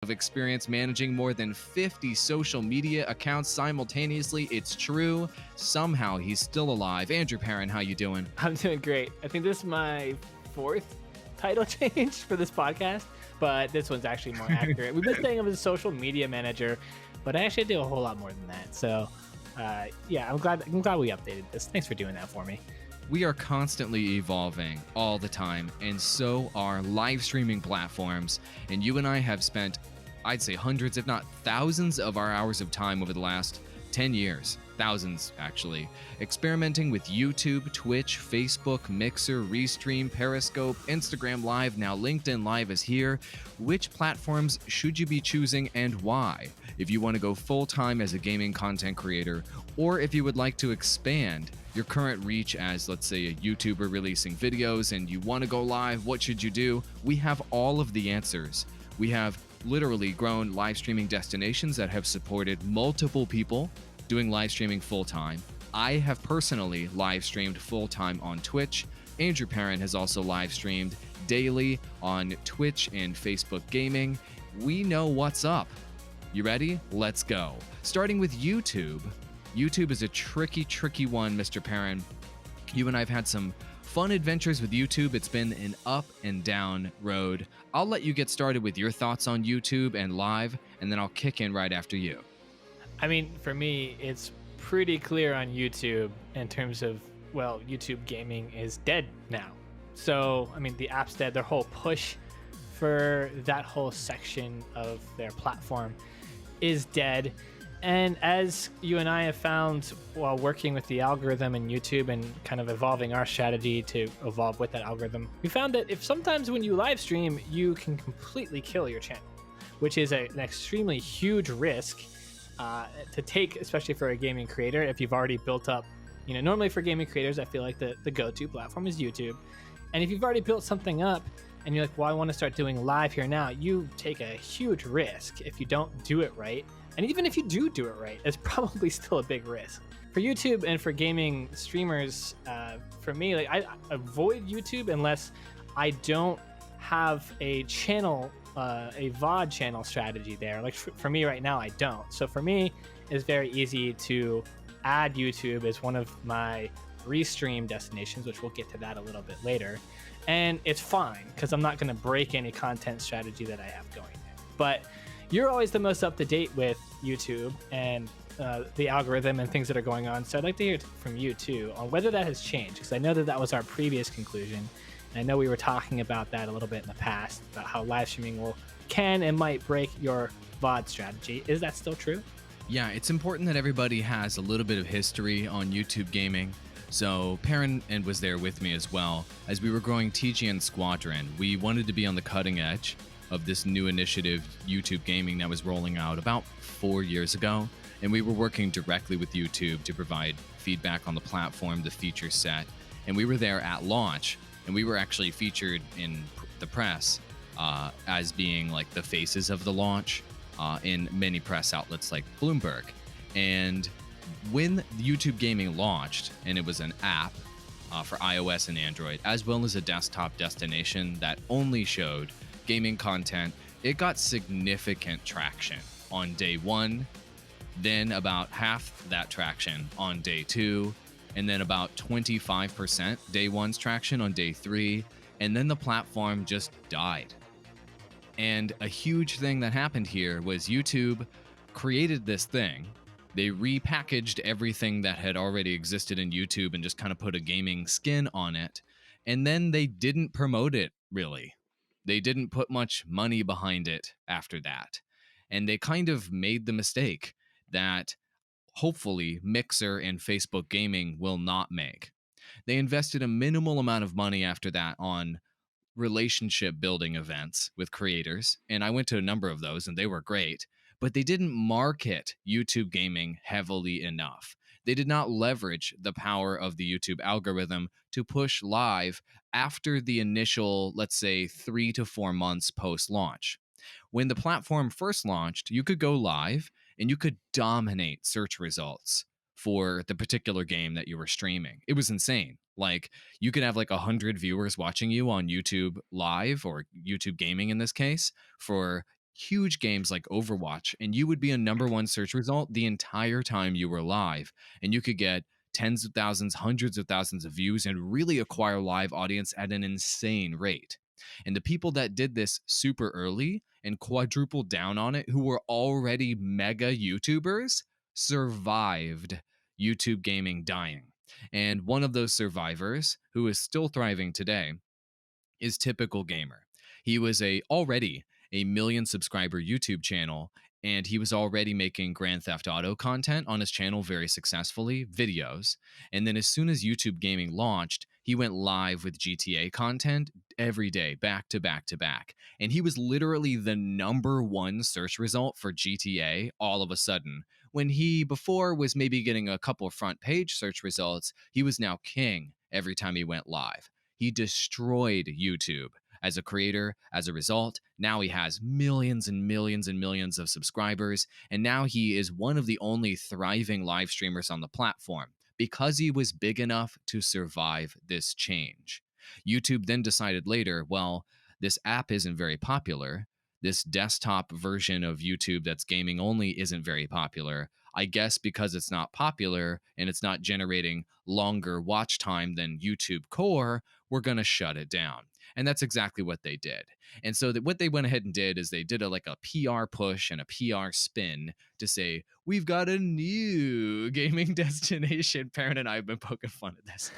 of experience managing more than 50 social media accounts simultaneously. It's true. Somehow he's still alive. Andrew Perrin, how you doing? I'm doing great. I think this is my fourth title change for this podcast, but this one's actually more accurate. We've been saying I was a social media manager, but I actually do a whole lot more than that. So, yeah, I'm glad we updated this. Thanks for doing that for me. We are constantly evolving all the time, and so are live streaming platforms. And you and I have spent, I'd say, hundreds, if not thousands of our hours of time over the last 10 years, thousands actually, experimenting with YouTube, Twitch, Facebook, Mixer, Restream, Periscope, Instagram Live, now LinkedIn Live is here. Which platforms should you be choosing and why? If you want to go full-time as a gaming content creator, or if you would like to expand your current reach as, let's say, a YouTuber releasing videos and you want to go live, what should you do? We have all of the answers. We have literally grown live streaming destinations that have supported multiple people doing live streaming full-time. I have personally live streamed full-time on Twitch. Andrew Perrin has also live streamed daily on Twitch and Facebook Gaming. We know what's up. You ready? Let's go. Starting with YouTube. YouTube is a tricky one, Mr. Perrin. You and I have had some fun adventures with YouTube. It's been an up and down road. I'll let you get started with your thoughts on YouTube and live, and then I'll kick in right after you. I mean, for me, it's pretty clear on YouTube in terms of, well, YouTube gaming is dead now. So, I mean, the app's dead. Their whole push for that whole section of their platform is dead. And as you and I have found while working with the algorithm in YouTube and kind of evolving our strategy to evolve with that algorithm, we found that if sometimes when you live stream, you can completely kill your channel, which is an extremely huge risk to take, especially for a gaming creator. If you've already built up, normally for gaming creators, I feel like the go-to platform is YouTube. And if you've already built something up and you're like, well, I want to start doing live here now, you take a huge risk if you don't do it right. And even if you do it right, it's probably still a big risk. For YouTube and for gaming streamers, for me, like I avoid YouTube unless I don't have a channel, a VOD channel strategy there. Like for me right now, I don't. So for me, it's very easy to add YouTube as one of my Restream destinations, which we'll get to that a little bit later. And it's fine because I'm not going to break any content strategy that I have going there. But you're always the most up to date with YouTube and the algorithm and things that are going on. So I'd like to hear from you too on whether that has changed, because I know that was our previous conclusion. And I know we were talking about that a little bit in the past, about how live streaming can and might break your VOD strategy. Is that still true? Yeah, it's important that everybody has a little bit of history on YouTube gaming. So Perrin was there with me as well. As we were growing TGN Squadron, we wanted to be on the cutting edge of this new initiative, YouTube gaming, that was rolling out about 4 years ago. And we were working directly with YouTube to provide feedback on the platform, the feature set. And we were there at launch, and we were actually featured in the press as being like the faces of the launch in many press outlets like Bloomberg. And when YouTube gaming launched, and it was an app for iOS and Android, as well as a desktop destination that only showed gaming content, it got significant traction on day one, then about half that traction on day two, and then about 25% day one's traction on day three, and then the platform just died. And a huge thing that happened here was YouTube created this thing. They repackaged everything that had already existed in YouTube and just kind of put a gaming skin on it. And then they didn't promote it, really. They didn't put much money behind it after that. And they kind of made the mistake that hopefully Mixer and Facebook Gaming will not make. They invested a minimal amount of money after that on relationship building events with creators. And I went to a number of those and they were great, but they didn't market YouTube gaming heavily enough. They did not leverage the power of the YouTube algorithm to push live after the initial, let's say, 3 to 4 months post-launch. When the platform first launched, you could go live and you could dominate search results for the particular game that you were streaming. It was insane. Like, you could have like 100 viewers watching you on YouTube Live, or YouTube Gaming in this case, for huge games like Overwatch, and you would be a number one search result the entire time you were live. And you could get tens of thousands, hundreds of thousands of views and really acquire live audience at an insane rate. And the people that did this super early and quadrupled down on it, who were already mega YouTubers, survived YouTube gaming dying. And one of those survivors, who is still thriving today, is Typical Gamer. He was already a million subscriber YouTube channel, and he was already making Grand Theft Auto content on his channel very successfully, videos. And then as soon as YouTube gaming launched, he went live with GTA content every day, back to back to back. And he was literally the number one search result for GTA all of a sudden. When he before was maybe getting a couple of front page search results, he was now king every time he went live. He destroyed YouTube as a creator. As a result, now he has millions and millions and millions of subscribers, and now he is one of the only thriving live streamers on the platform because he was big enough to survive this change. YouTube then decided later, well, this app isn't very popular. This desktop version of YouTube that's gaming only isn't very popular. I guess because it's not popular and it's not generating longer watch time than YouTube Core, we're going to shut it down. And that's exactly what they did. And so what they went ahead and did is they did like a PR push and a PR spin to say, we've got a new gaming destination. Parent and I have been poking fun at this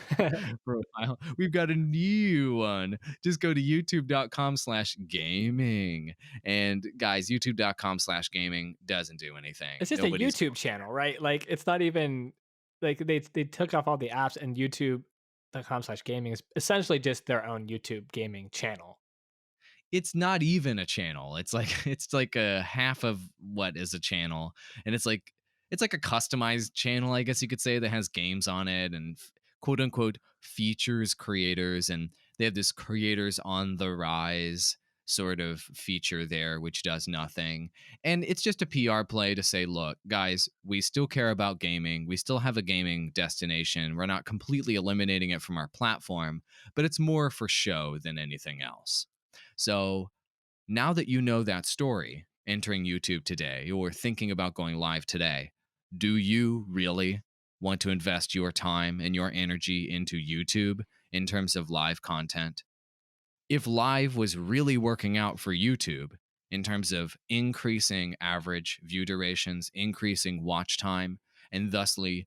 for a while. We've got a new one. Just go to youtube.com/gaming. And guys, youtube.com/gaming doesn't do anything. It's just a Nobody's YouTube channel, right? Like it's not even like they took off all the apps, and youtube.com/gaming is essentially just their own YouTube gaming channel. it's not even a channel. It's like it's like a half of what is a channel, and it's like a customized channel, I guess you could say, that has games on it and quote unquote features creators, and they have this creators on the rise sort of feature there, which does nothing. And it's just a PR play to say, look, guys, we still care about gaming. We still have a gaming destination. We're not completely eliminating it from our platform, but it's more for show than anything else. So now that you know that story, entering YouTube today or thinking about going live today, do you really want to invest your time and your energy into YouTube in terms of live content? If live was really working out for YouTube in terms of increasing average view durations, increasing watch time, and thusly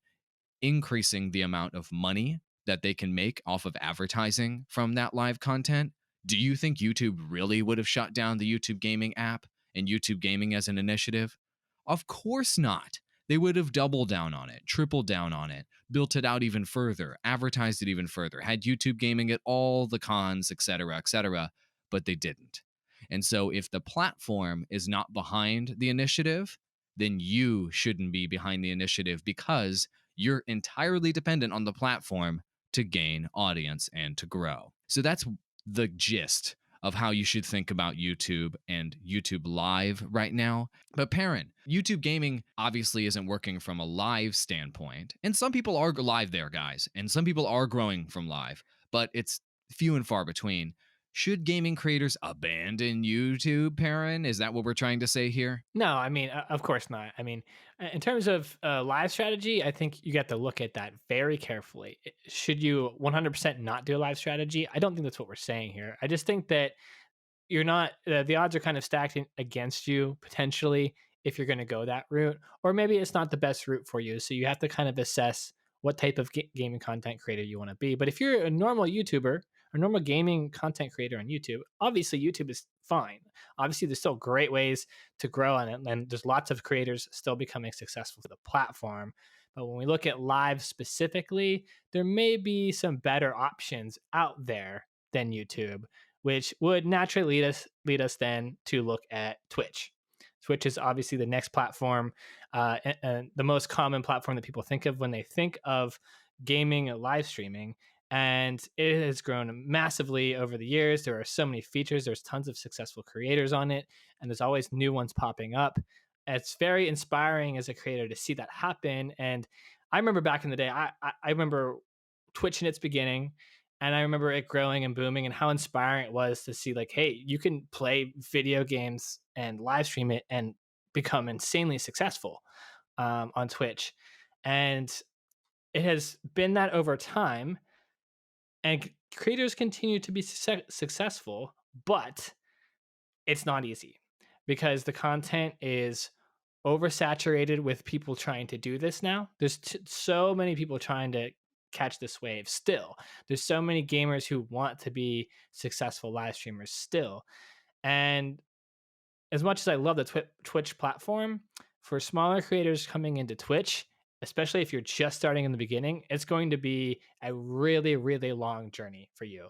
increasing the amount of money that they can make off of advertising from that live content, do you think YouTube really would have shut down the YouTube gaming app and YouTube gaming as an initiative? Of course not. They would have doubled down on it, tripled down on it, built it out even further, advertised it even further, had YouTube gaming at all the cons, etc., but they didn't. And so if the platform is not behind the initiative, then you shouldn't be behind the initiative because you're entirely dependent on the platform to gain audience and to grow. So that's the gist of how you should think about YouTube and YouTube Live right now. But parent, YouTube gaming obviously isn't working from a live standpoint. And some people are live there, guys, and some people are growing from live, but it's few and far between. Should gaming creators abandon YouTube, parent? Is that what we're trying to say here? No, I mean, of course not. I mean, in terms of live strategy, I think you got to look at that very carefully. Should you 100% not do a live strategy? I don't think that's what we're saying here. I just think that you're not the odds are kind of stacked against you potentially if you're going to go that route, or maybe it's not the best route for you, so you have to kind of assess what type of gaming content creator you want to be. But if you're a normal YouTuber, a normal gaming content creator on YouTube, obviously YouTube is fine. Obviously there's still great ways to grow on it, and there's lots of creators still becoming successful for the platform. But when we look at live specifically, there may be some better options out there than YouTube, which would naturally lead us then to look at Twitch. Twitch is obviously the next platform, and the most common platform that people think of when they think of gaming and live streaming. And it has grown massively over the years. There are so many features. There's tons of successful creators on it, and there's always new ones popping up. It's very inspiring as a creator to see that happen. And I remember back in the day, I remember Twitch in its beginning, And I remember it growing and booming and how inspiring it was to see, like, hey, you can play video games and live stream it and become insanely successful on Twitch. And it has been that over time, and creators continue to be successful, but it's not easy because the content is oversaturated with people trying to do this now. There's so many people trying to catch this wave still. There's so many gamers who want to be successful live streamers still. And as much as I love the Twitch platform, for smaller creators coming into Twitch, especially if you're just starting in the beginning, it's going to be a really, really long journey for you.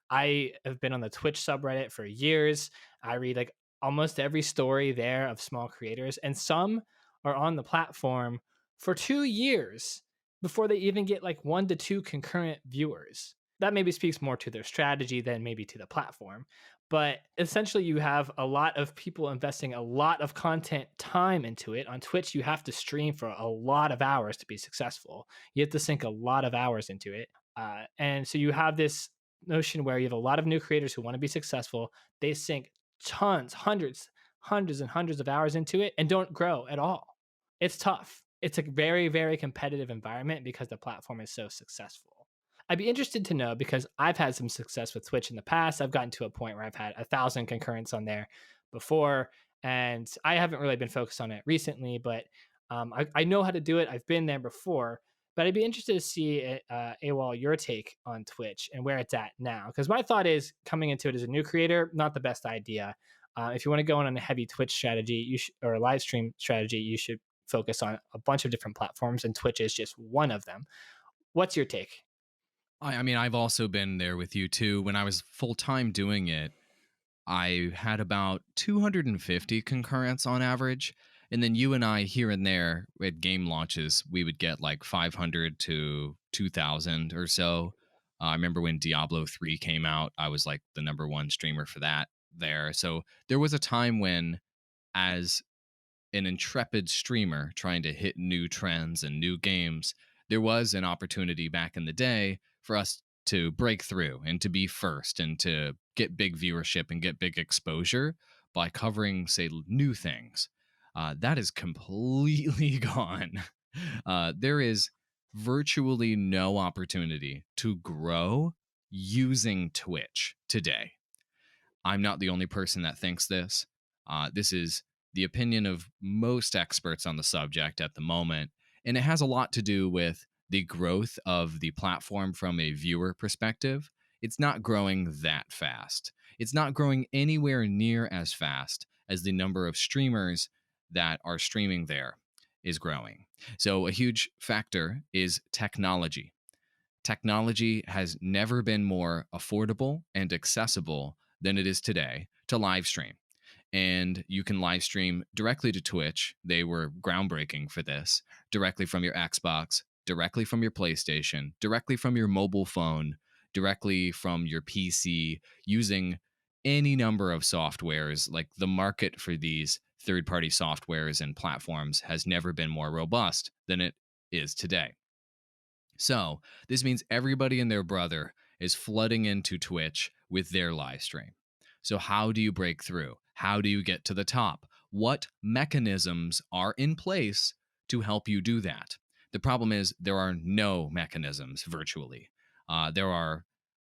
I have been on the Twitch subreddit for years. I read like almost every story there of small creators, and some are on the platform for 2 years before they even get like 1 to 2 concurrent viewers. That maybe speaks more to their strategy than maybe to the platform, but essentially you have a lot of people investing a lot of content time into it. On Twitch you have to stream for a lot of hours to be successful. You have to sink a lot of hours into it, and so you have this notion where you have a lot of new creators who want to be successful. They sink tons, hundreds and hundreds of hours into it and don't grow at all. It's tough. It's a very, very competitive environment because the platform is so successful. I'd be interested to know because I've had some success with Twitch in the past. I've gotten to a point where I've had 1,000 concurrents on there before, and I haven't really been focused on it recently, but I know how to do it. I've been there before, but I'd be interested to see, Awall, your take on Twitch and where it's at now. Because my thought is coming into it as a new creator, not the best idea. If you want to go on a heavy Twitch strategy, or a live stream strategy, you should focus on a bunch of different platforms, and Twitch is just one of them. What's your take? I mean, I've also been there with you too. When I was full time doing it, I had about 250 concurrents on average. And then you and I, here and there at game launches, we would get like 500 to 2,000 or so. I remember when Diablo 3 came out, I was like the number one streamer for that there. So there was a time when, as an intrepid streamer trying to hit new trends and new games, there was an opportunity back in the day for us to break through and to be first and to get big viewership and get big exposure by covering, say, new things. That is completely gone. There is virtually no opportunity to grow using Twitch today. I'm not the only person that thinks this. This is the opinion of most experts on the subject at the moment. And it has a lot to do with the growth of the platform from a viewer perspective. It's not growing that fast. It's not growing anywhere near as fast as the number of streamers that are streaming there is growing. So, a huge factor is technology. Technology has never been more affordable and accessible than it is today to live stream. And you can live stream directly to Twitch. They were groundbreaking for this, directly from your Xbox, directly from your PlayStation, directly from your mobile phone, directly from your PC, using any number of softwares. Like, the market for these third party softwares and platforms has never been more robust than it is today. So this means everybody and their brother is flooding into Twitch with their live stream. So, how do you break through? How do you get to the top? What mechanisms are in place to help you do that? The problem is there are no mechanisms virtually.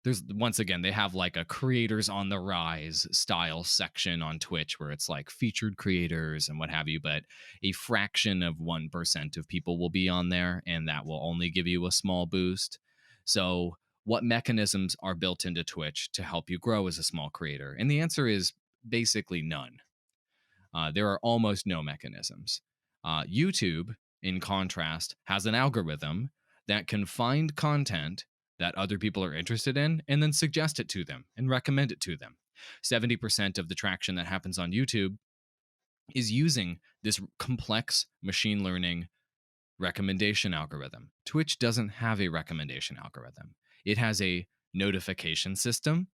There's once again, they have like a creators on the rise style section on Twitch where it's like featured creators and what have you, but a fraction of 1% of people will be on there, and that will only give you a small boost. So, what mechanisms are built into Twitch to help you grow as a small creator? And the answer is basically none. There are almost no mechanisms. YouTube, in contrast, has an algorithm that can find content that other people are interested in and then suggest it to them and recommend it to them. 70% of the traction that happens on YouTube is using this complex machine learning recommendation algorithm. Twitch doesn't have a recommendation algorithm. It has a notification system,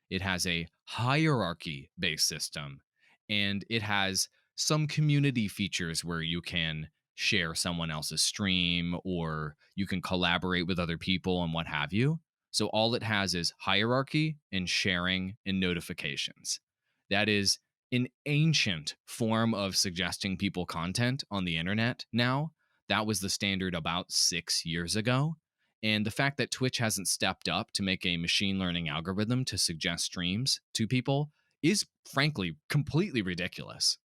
it has a hierarchy based system, and it has some community features where you can share someone else's stream or you can collaborate with other people and what have you. So all it has is hierarchy and sharing and notifications. That is an ancient form of suggesting people content on the internet now. That was the standard about 6 years ago. And the fact that Twitch hasn't stepped up to make a machine learning algorithm to suggest streams to people is frankly completely ridiculous.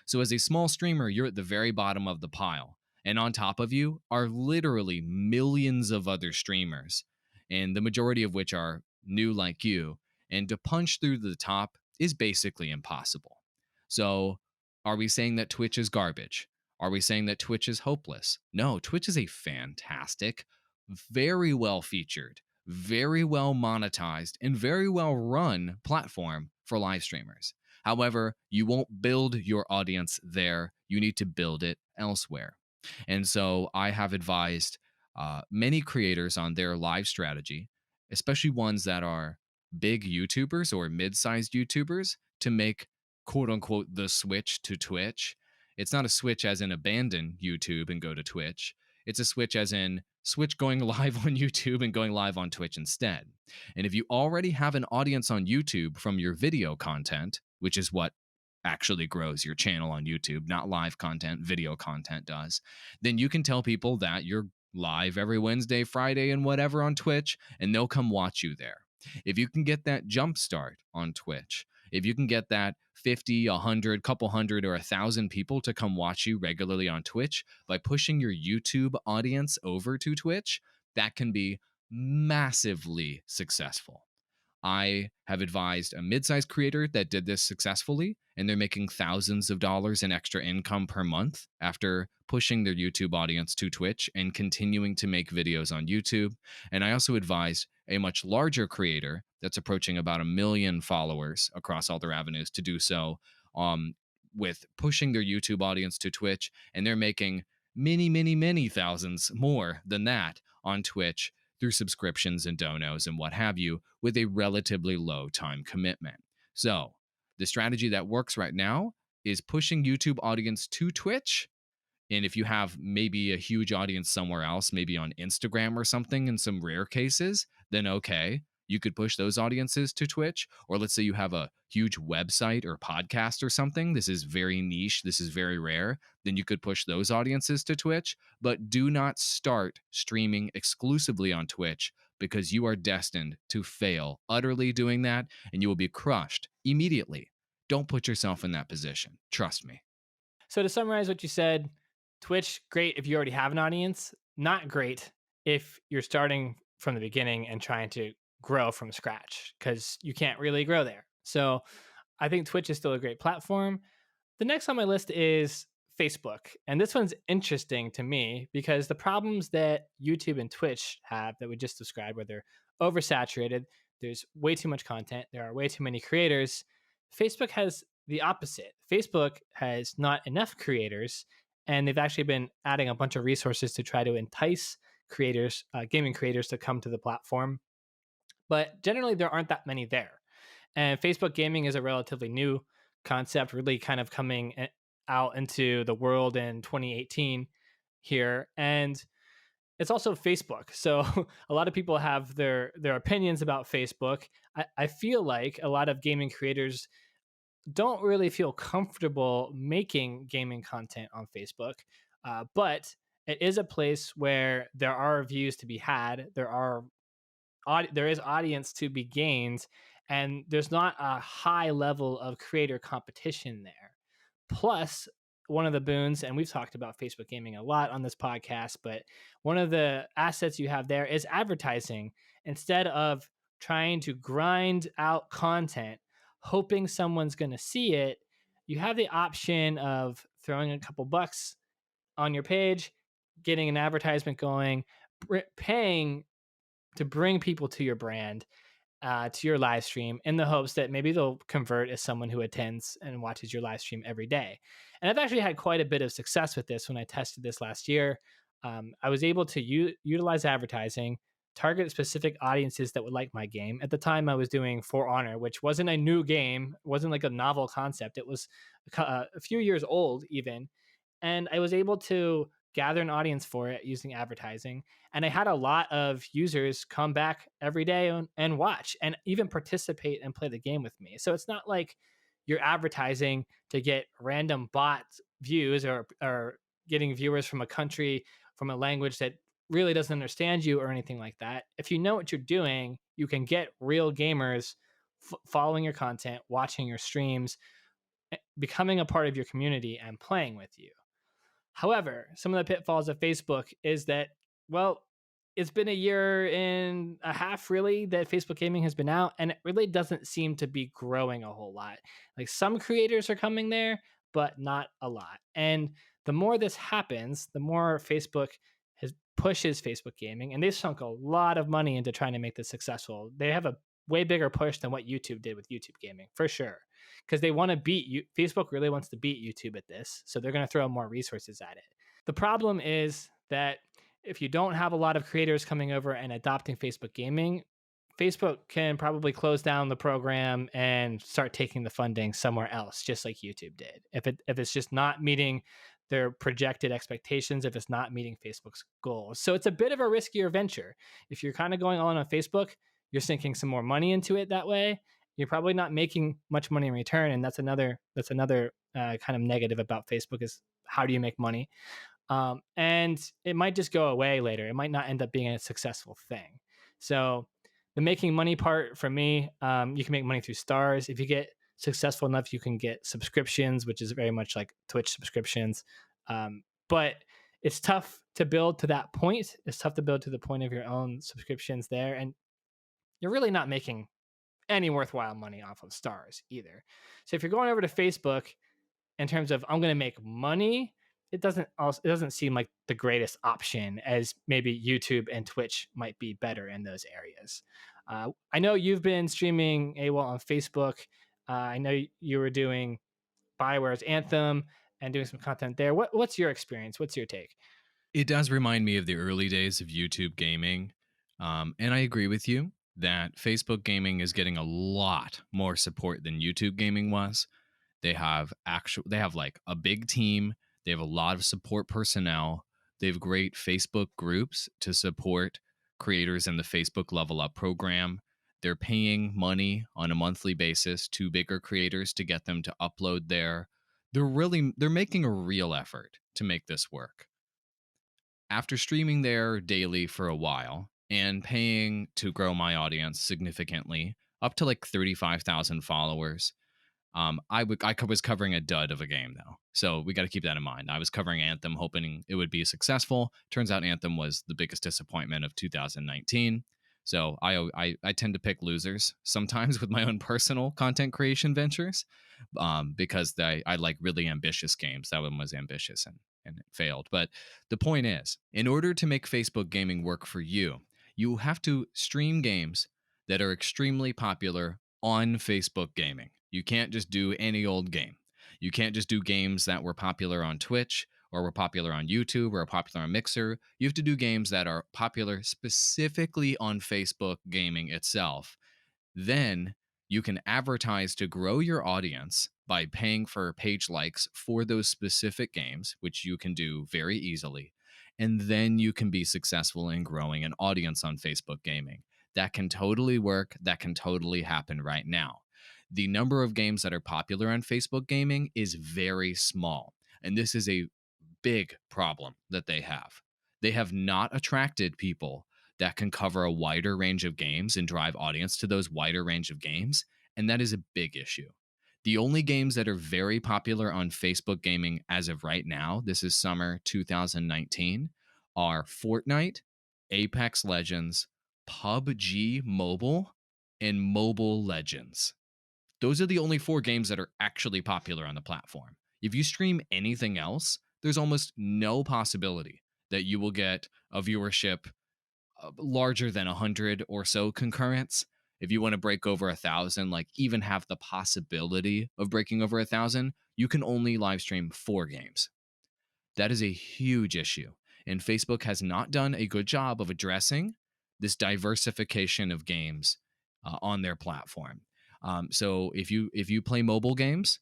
So, as a small streamer, you're at the very bottom of the pile. And on top of you are literally millions of other streamers, and the majority of which are new like you. And to punch through the top is basically impossible. So, are we saying that Twitch is garbage? Are we saying that Twitch is hopeless? No, Twitch is a fantastic, very well featured, very well monetized, and very well run platform for live streamers. However, you won't build your audience there. You need to build it elsewhere. And so I have advised many creators on their live strategy, especially ones that are big YouTubers or mid sized YouTubers, to make quote unquote the switch to Twitch. It's not a switch as in abandon YouTube and go to Twitch. It's a switch as in switch going live on YouTube and going live on Twitch instead. And if you already have an audience on YouTube from your video content, which is what actually grows your channel on YouTube, not live content, video content does, then you can tell people that you're live every Wednesday, Friday, and whatever on Twitch, and they'll come watch you there. If you can get that jump start on Twitch, if you can get that 50, 100, couple hundred, or 1,000 people to come watch you regularly on Twitch by pushing your YouTube audience over to Twitch, that can be massively successful. I have advised a mid-sized creator that did this successfully, and they're making thousands of dollars in extra income per month after pushing their YouTube audience to Twitch and continuing to make videos on YouTube. And I also advised a much larger creator that's approaching about 1 million followers across all their avenues to do so with pushing their YouTube audience to Twitch, and they're making many, many, many thousands more than that on Twitch through subscriptions and donos and what have you, with a relatively low time commitment. So, the strategy that works right now is pushing YouTube audience to Twitch. And if you have maybe a huge audience somewhere else, maybe on Instagram or something in some rare cases, then okay, you could push those audiences to Twitch. Or let's say you have a huge website or podcast or something. This is very niche. This is very rare. Then you could push those audiences to Twitch. But do not start streaming exclusively on Twitch, because you are destined to fail utterly doing that, and you will be crushed immediately. Don't put yourself in that position. Trust me. So to summarize what you said, Twitch, great if you already have an audience, not great if you're starting from the beginning and trying to grow from scratch, because you can't really grow there. So I think Twitch is still a great platform. The next on my list is Facebook. And this one's interesting to me because the problems that YouTube and Twitch have that we just described, where they're oversaturated, there's way too much content, there are way too many creators. Facebook has the opposite. Facebook has not enough creators, and they've actually been adding a bunch of resources to try to entice creators, gaming creators, to come to the platform. But generally, there aren't that many there. And Facebook gaming is a relatively new concept, really kind of coming out into the world in 2018 here. And it's also Facebook. So a lot of people have their opinions about Facebook. I feel like a lot of gaming creators don't really feel comfortable making gaming content on Facebook, but it is a place where there are views to be had. There is audience to be gained, and there's not a high level of creator competition there. Plus, one of the boons, and we've talked about Facebook gaming a lot on this podcast, but one of the assets you have there is advertising. Instead of trying to grind out content, hoping someone's going to see it, you have the option of throwing a couple bucks on your page, getting an advertisement going, paying to bring people to your brand, to your live stream, in the hopes that maybe they'll convert as someone who attends and watches your live stream every day. And I've actually had quite a bit of success with this when I tested this last year. I was able to utilize advertising, target specific audiences that would like my game. At the time, I was doing For Honor, which wasn't a new game, wasn't like a novel concept. It was a few years old even. And I was able to gather an audience for it using advertising. And I had a lot of users come back every day and watch and even participate and play the game with me. So it's not like you're advertising to get random bot views or getting viewers from a country, from a language that really doesn't understand you or anything like that. If you know what you're doing, you can get real gamers following your content, watching your streams, becoming a part of your community and playing with you. However, some of the pitfalls of Facebook is that, well, it's been a year and a half really that Facebook gaming has been out, and it really doesn't seem to be growing a whole lot. Like some creators are coming there, but not a lot. And the more this happens, the more Facebook has pushes Facebook gaming, and they've sunk a lot of money into trying to make this successful. They have a way bigger push than what YouTube did with YouTube gaming, for sure, because they want to beat you. Facebook really wants to beat YouTube at this, so they're going to throw more resources at it. The problem is that if you don't have a lot of creators coming over and adopting Facebook gaming, Facebook can probably close down the program and start taking the funding somewhere else, just like YouTube did. If it's just not meeting their projected expectations, if it's not meeting Facebook's goals. So it's a bit of a riskier venture. If you're kind of going on Facebook, you're sinking some more money into it that way. You're probably not making much money in return, and that's another kind of negative about Facebook is how do you make money? And it might just go away later. It might not end up being a successful thing. So the making money part for me, you can make money through stars. If you get successful enough, you can get subscriptions, which is very much like Twitch subscriptions. But it's tough to build to that point. It's tough to build to the point of your own subscriptions there. And you're really not making any worthwhile money off of stars either. So if you're going over to Facebook in terms of I'm going to make money, it doesn't seem like the greatest option, as maybe YouTube and Twitch might be better in those areas. I know you've been streaming Awall on Facebook. I know you were doing Bioware's Anthem and doing some content there. What's your experience? What's your take? It does remind me of the early days of YouTube gaming. And I agree with you that Facebook gaming is getting a lot more support than YouTube gaming was. They have like a big team. They have a lot of support personnel. They have great Facebook groups to support creators in the Facebook Level Up program. They're paying money on a monthly basis to bigger creators to get them to upload there. They're making a real effort to make this work. After streaming there daily for a while and paying to grow my audience significantly, up to like 35,000 followers, I was covering a dud of a game though, so we got to keep that in mind. I was covering Anthem, hoping it would be successful. Turns out Anthem was the biggest disappointment of 2019. So I tend to pick losers sometimes with my own personal content creation ventures, because I like really ambitious games. That one was ambitious and it failed. But the point is, in order to make Facebook gaming work for you, you have to stream games that are extremely popular on Facebook gaming. You can't just do any old game. You can't just do games that were popular on Twitch or were popular on YouTube or are popular on Mixer. You have to do games that are popular specifically on Facebook gaming itself. Then you can advertise to grow your audience by paying for page likes for those specific games, which you can do very easily. And then you can be successful in growing an audience on Facebook gaming. That can totally work. That can totally happen right now. The number of games that are popular on Facebook gaming is very small. And this is a big problem that they have. They have not attracted people that can cover a wider range of games and drive audience to those wider range of games. And that is a big issue. The only games that are very popular on Facebook gaming as of right now, this is summer 2019, are Fortnite, Apex Legends, PUBG Mobile, and Mobile Legends. Those are the only 4 games that are actually popular on the platform. If you stream anything else, there's almost no possibility that you will get a viewership larger than 100 or so concurrents. If you want to break over 1,000, like even have the possibility of breaking over 1,000, you can only live stream 4 games. That is a huge issue. And Facebook has not done a good job of addressing this diversification of games on their platform. So if you play mobile games,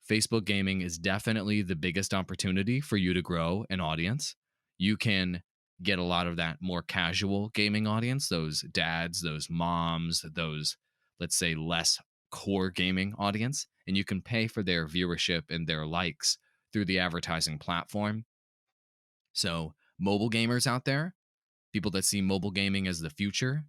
Facebook gaming is definitely the biggest opportunity for you to grow an audience. You can get a lot of that more casual gaming audience, those dads, those moms, those, let's say, less core gaming audience, and you can pay for their viewership and their likes through the advertising platform. So, mobile gamers out there, people that see mobile gaming as the future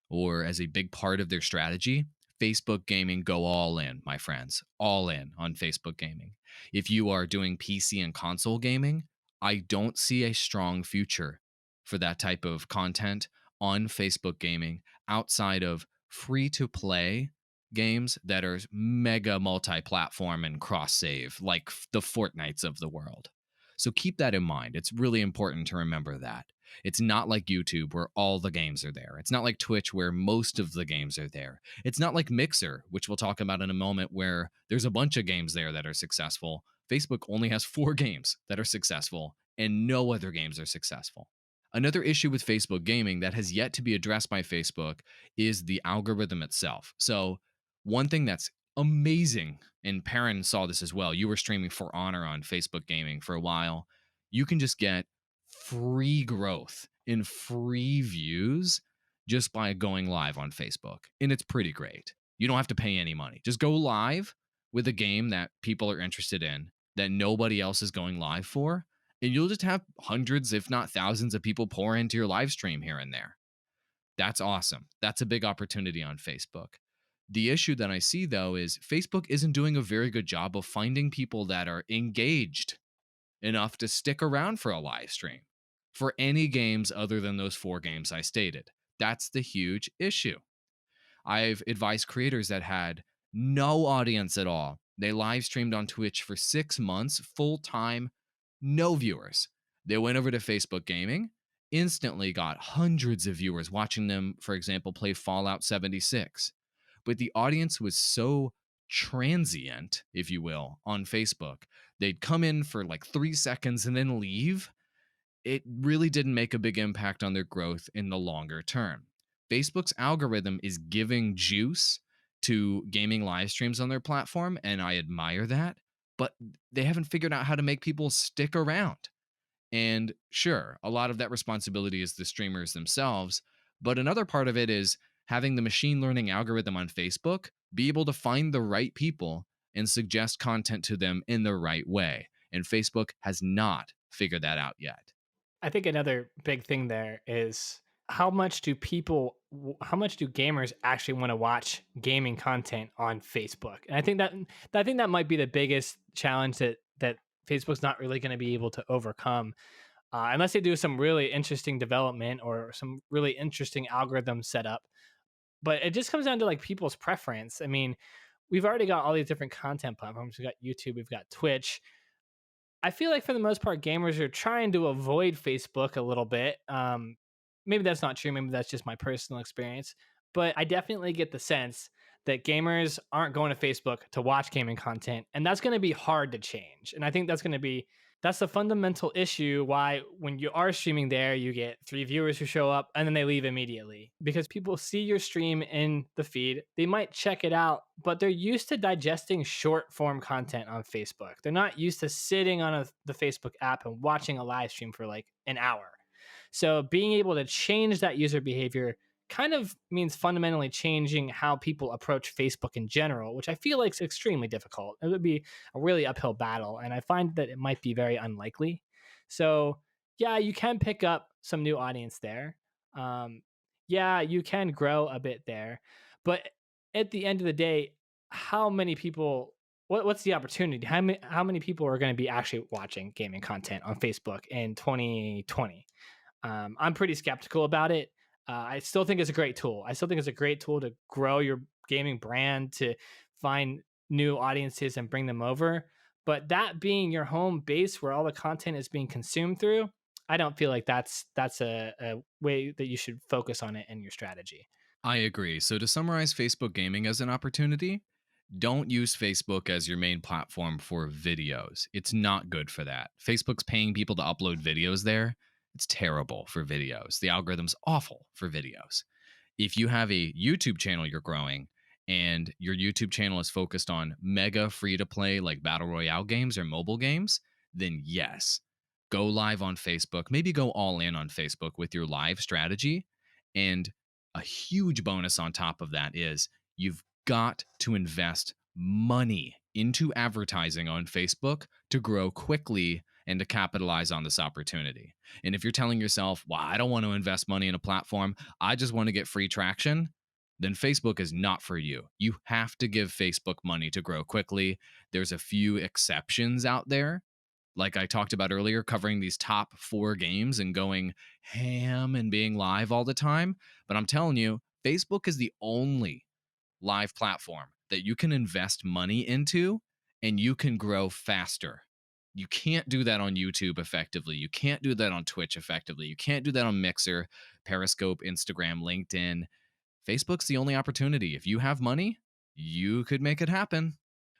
or as a big part of their strategy, Facebook gaming, go all in, my friends, all in on Facebook gaming. If you are doing PC and console gaming, I don't see a strong future for that type of content on Facebook gaming outside of free to play games that are mega multi platform and cross save, like the Fortnites of the world. So keep that in mind. It's really important to remember that. It's not like YouTube where all the games are there. It's not like Twitch where most of the games are there. It's not like Mixer, which we'll talk about in a moment, where there's a bunch of games there that are successful. Facebook only has 4 games that are successful, and no other games are successful. Another issue with Facebook gaming that has yet to be addressed by Facebook is the algorithm itself. So, one thing that's amazing, and Perrin saw this as well. You were streaming For Honor on Facebook gaming for a while. You can just get free growth in free views just by going live on Facebook. And it's pretty great. You don't have to pay any money. Just go live with a game that people are interested in that nobody else is going live for. And you'll just have hundreds, if not thousands, of people pour into your live stream here and there. That's awesome. That's a big opportunity on Facebook. The issue that I see, though, is Facebook isn't doing a very good job of finding people that are engaged enough to stick around for a live stream for any games other than those 4 games I stated. That's the huge issue. I've advised creators that had no audience at all. They live streamed on Twitch for 6 months, full time, no viewers. They went over to Facebook Gaming, instantly got hundreds of viewers watching them, for example, play Fallout 76. But the audience was so transient, if you will, on Facebook. They'd come in for like 3 seconds and then leave. It really didn't make a big impact on their growth in the longer term. Facebook's algorithm is giving juice to gaming live streams on their platform, and I admire that, but they haven't figured out how to make people stick around. And sure, a lot of that responsibility is the streamers themselves, but another part of it is having the machine learning algorithm on Facebook be able to find the right people and suggest content to them in the right way. And Facebook has not figured that out yet. I think another big thing there is how much do gamers actually want to watch gaming content on Facebook? And I think that might be the biggest challenge that Facebook's not really going to be able to overcome unless they do some really interesting development or some really interesting algorithm setup. But it just comes down to like people's preference. I mean, we've already got all these different content platforms. We've got YouTube, we've got Twitch. I feel like for the most part, gamers are trying to avoid Facebook a little bit. Maybe that's not true. Maybe that's just my personal experience. But I definitely get the sense that gamers aren't going to Facebook to watch gaming content, and that's going to be hard to change. And I think that's the fundamental issue why when you are streaming there, you get 3 viewers who show up and then they leave immediately because people see your stream in the feed. They might check it out, but they're used to digesting short form content on Facebook. They're not used to sitting on the Facebook app and watching a live stream for like an hour. So being able to change that user behavior kind of means fundamentally changing how people approach Facebook in general, which I feel like is extremely difficult. It would be a really uphill battle, and I find that it might be very unlikely. So, yeah, you can pick up some new audience there. Yeah, you can grow a bit there, but at the end of the day, how many people? What's the opportunity? How many people are going to be actually watching gaming content on Facebook in 2020? I'm pretty skeptical about it. I still think it's a great tool. I still think it's a great tool to grow your gaming brand, to find new audiences and bring them over. But that being your home base where all the content is being consumed through, I don't feel like that's a way that you should focus on it in your strategy. I agree. So, to summarize Facebook gaming as an opportunity, don't use Facebook as your main platform for videos. It's not good for that. Facebook's paying people to upload videos there. It's terrible for videos. The algorithm's awful for videos. If you have a YouTube channel you're growing and your YouTube channel is focused on mega free to play like battle royale games or mobile games, then yes, Go live on Facebook, maybe go all in on Facebook with your live strategy. And a huge bonus on top of that is you've got to invest money into advertising on Facebook to grow quickly and to capitalize on this opportunity. And if you're telling yourself, well, I don't want to invest money in a platform, I just want to get free traction, then Facebook is not for you. You have to give Facebook money to grow quickly. There's a few exceptions out there, like I talked about earlier, covering these top 4 games and going ham and being live all the time. But I'm telling you, Facebook is the only live platform that you can invest money into and you can grow faster. You can't do that on YouTube effectively. You can't do that on Twitch effectively. You can't do that on Mixer, Periscope, Instagram, LinkedIn. Facebook's the only opportunity. If you have money, you could make it happen.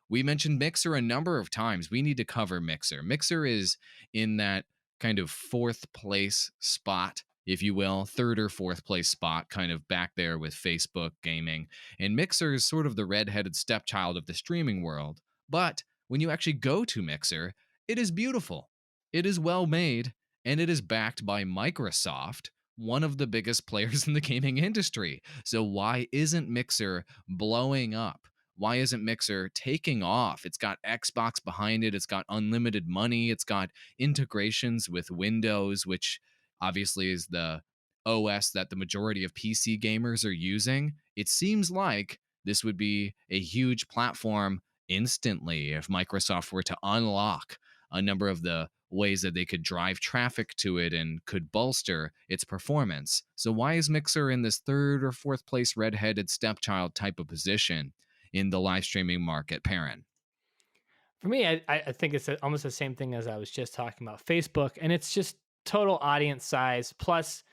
We mentioned Mixer a number of times. We need to cover Mixer. Mixer is in that kind of 4th place spot, if you will, 3rd or 4th place spot, kind of back there with Facebook gaming. And Mixer is sort of the redheaded stepchild of the streaming world. But when you actually go to Mixer, it is beautiful. It is well made, and it is backed by Microsoft, one of the biggest players in the gaming industry. So why isn't Mixer blowing up? Why isn't Mixer taking off? It's got Xbox behind it. It's got unlimited money. It's got integrations with Windows, which obviously is the OS that the majority of PC gamers are using. It seems like this would be a huge platform instantly if Microsoft were to unlock a number of the ways that they could drive traffic to it and could bolster its performance. So why is Mixer in this 3rd or 4th place redheaded stepchild type of position in the live streaming market, Perrin? For me, I think it's almost the same thing as I was just talking about Facebook, and it's just total audience size plus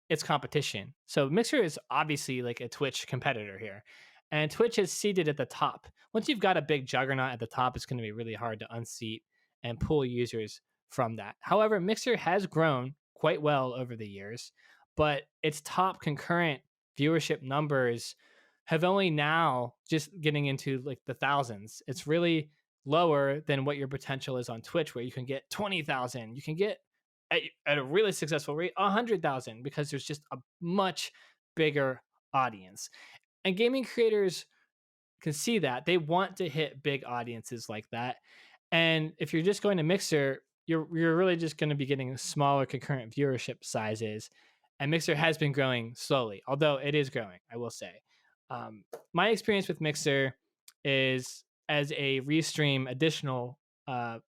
its competition. So Mixer is obviously like a Twitch competitor here, and Twitch is seated at the top. Once you've got a big juggernaut at the top, it's going to be really hard to unseat and pull users from that. However, Mixer has grown quite well over the years, but its top concurrent viewership numbers have only now just getting into like the thousands. It's really lower than what your potential is on Twitch, where you can get 20,000. You can get at a really successful rate 100,000 because there's just a much bigger audience. And gaming creators can see that. They want to hit big audiences like that. And if you're just going to Mixer, you're really just going to be getting smaller concurrent viewership sizes. And Mixer has been growing slowly, although it is growing, I will say. My experience with Mixer is as a Restream additional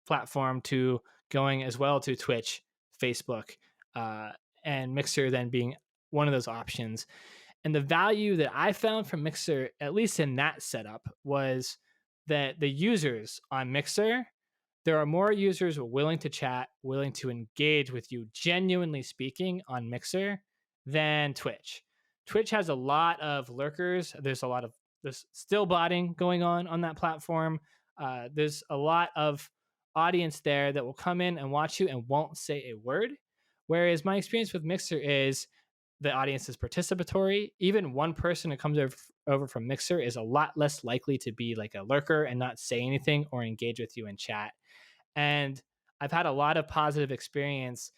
platform to going as well to Twitch, Facebook, and Mixer then being one of those options. And the value that I found from Mixer, at least in that setup, was that the users on Mixer, there are more users willing to chat, willing to engage with you, genuinely speaking on Mixer than Twitch. Twitch has a lot of lurkers. There's still botting going on that platform. There's a lot of audience there that will come in and watch you and won't say a word. Whereas my experience with Mixer is the audience is participatory. Even one person who comes over from Mixer is a lot less likely to be like a lurker and not say anything or engage with you in chat. And I've had a lot of positive experience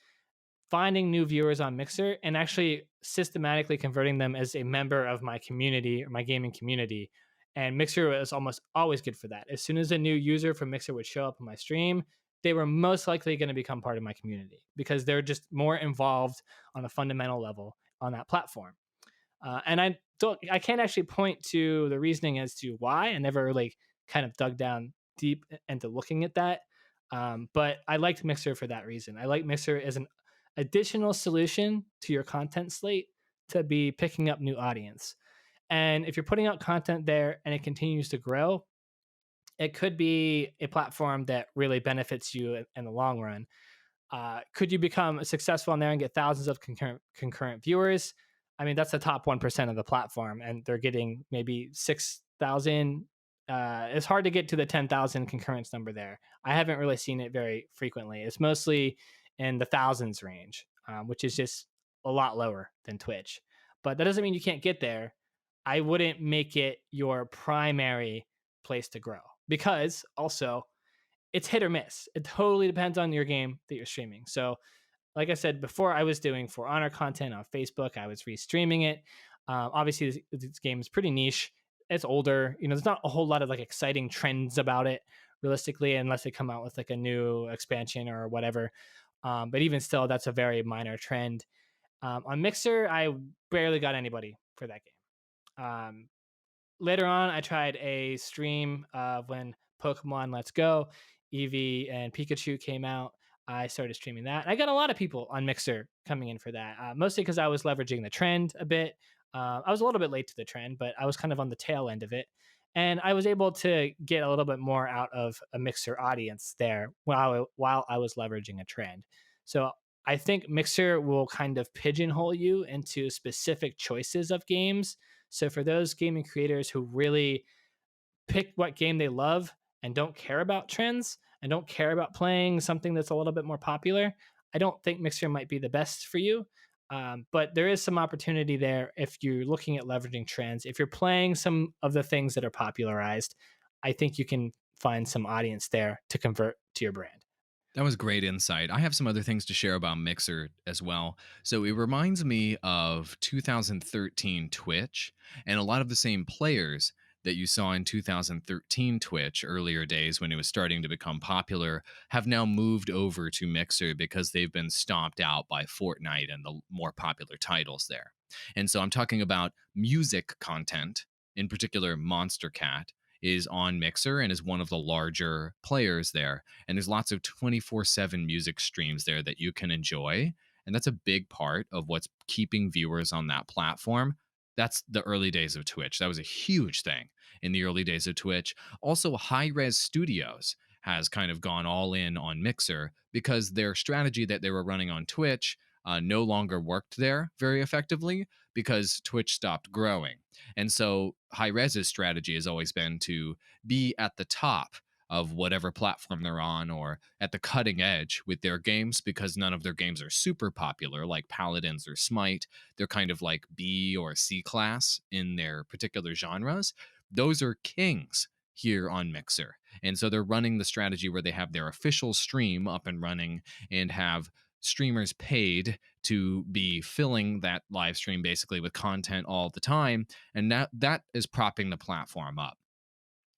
finding new viewers on Mixer and actually systematically converting them as a member of my community or my gaming community. And Mixer is almost always good for that. As soon as a new user from Mixer would show up on my stream, they were most likely going to become part of my community because they're just more involved on a fundamental level on that platform. And I can't actually point to the reasoning as to why. I never really kind of dug down deep into looking at that. But I liked Mixer for that reason. I like Mixer as an additional solution to your content slate to be picking up new audience. And if you're putting out content there and it continues to grow, it could be a platform that really benefits you in the long run. Could you become successful on there and get thousands of concurrent viewers? I mean, that's the top 1% of the platform, and they're getting maybe 6,000. It's hard to get to the 10,000 concurrence number there. I haven't really seen it very frequently. It's mostly in the thousands range, which is just a lot lower than Twitch. But that doesn't mean you can't get there. I wouldn't make it your primary place to grow because also it's hit or miss. It totally depends on your game that you're streaming. So like I said before, I was doing For Honor content on Facebook. I was restreaming it. Obviously, this game is pretty niche. It's older. There's not a whole lot of like exciting trends about it, realistically, unless they come out with like a new expansion or whatever. But even still, that's a very minor trend. On Mixer, I barely got anybody for that game. Later on, I tried a stream of when Pokemon Let's Go, Eevee, and Pikachu came out. I started streaming that. I got a lot of people on Mixer coming in for that, mostly because I was leveraging the trend a bit. I was a little bit late to the trend, but I was kind of on the tail end of it. And I was able to get a little bit more out of a Mixer audience there while I was leveraging a trend. So I think Mixer will kind of pigeonhole you into specific choices of games. So for those gaming creators who really pick what game they love and don't care about trends and don't care about playing something that's a little bit more popular, I don't think Mixer might be the best for you. But there is some opportunity there if you're looking at leveraging trends. If you're playing some of the things that are popularized, I think you can find some audience there to convert to your brand. That was great insight. I have some other things to share about Mixer as well. So it reminds me of 2013 Twitch and a lot of the same players that you saw in 2013 Twitch earlier days when it was starting to become popular have now moved over to Mixer because they've been stomped out by Fortnite and the more popular titles there. And so I'm talking about music content, in particular Monster Cat is on Mixer and is one of the larger players there, and there's lots of 24/7 music streams there that you can enjoy, and that's a big part of what's keeping viewers on that platform. That's the early days of Twitch. That was a huge thing in the early days of Twitch. Also, High Res Studios has kind of gone all in on Mixer because their strategy that they were running on Twitch no longer worked there very effectively because Twitch stopped growing. And so High Res's strategy has always been to be at the top of whatever platform they're on or at the cutting edge with their games because none of their games are super popular like Paladins or Smite. They're kind of like B or C class in their particular genres. Those are kings here on Mixer. And so they're running the strategy where they have their official stream up and running and have streamers paid to be filling that live stream basically with content all the time, and that is propping the platform up.